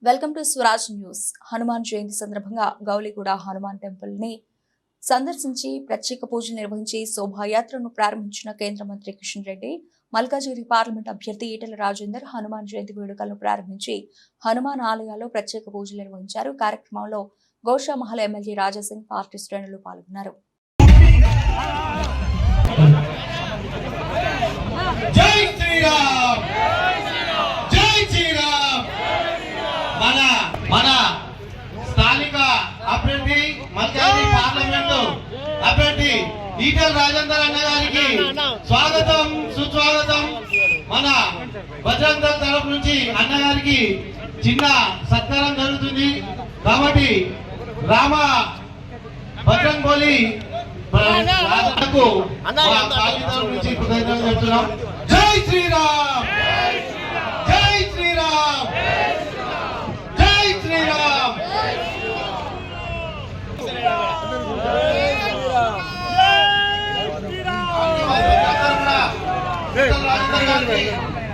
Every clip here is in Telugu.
Welcome to Swaraj news. Hanuman Jayanti సందర్భంగా గౌలిగూడ హనుమాన్ టెంపుల్ ని సందర్శించి ప్రత్యేక పూజలు నిర్వహించి శోభాయాత్రను ప్రారంభించిన కేంద్ర మంత్రి కిషన్ రెడ్డి, మల్కాజిగిరి పార్లమెంట్ అభ్యర్థి ఈటెల రాజేందర్ హనుమాన్ జయంతి వేడుకలను ప్రారంభించి హనుమాన్ ఆలయాల్లో ప్రత్యేక పూజలు నిర్వహించారు. కార్యక్రమంలో గోషామహల్ ఎమ్మెల్యే రాజాసింగ్, పార్టీ శ్రేణులు పాల్గొన్నారు. జై శ్రీరామ్, జై శ్రీరామ్. మన స్థానిక అభ్యర్థి మల్కాజిగిరి పార్లమెంటు అభ్యర్థి ఈటెల రాజేందర్ అన్న గారికి స్వాగతం, సుస్వాగతం. మన బజరంగ దళ్ తరఫు నుంచి అన్నగారికి చిన్న సత్కారం జరుగుతుంది కాబట్టి రామ బజరంగ్ బలి రాజన్నకు నుంచి కృతజ్ఞతలు చెప్తున్నాం. జై శ్రీరామ్, జై శ్రీరామ్, జై శ్రీరామ్.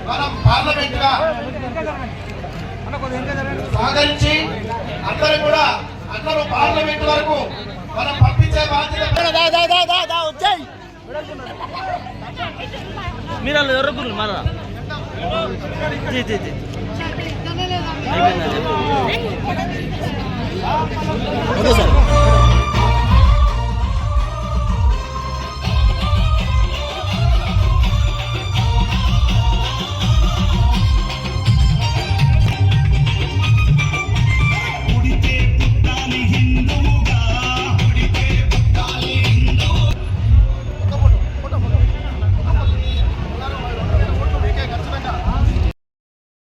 మనం పార్లమెంట్ గా సహకరించి అందరూ పార్లమెంట్ వరకు మనం పంపించే బాధ్యత. మీరు వాళ్ళు ఎర్రగురు మరా అయిపోయిందా?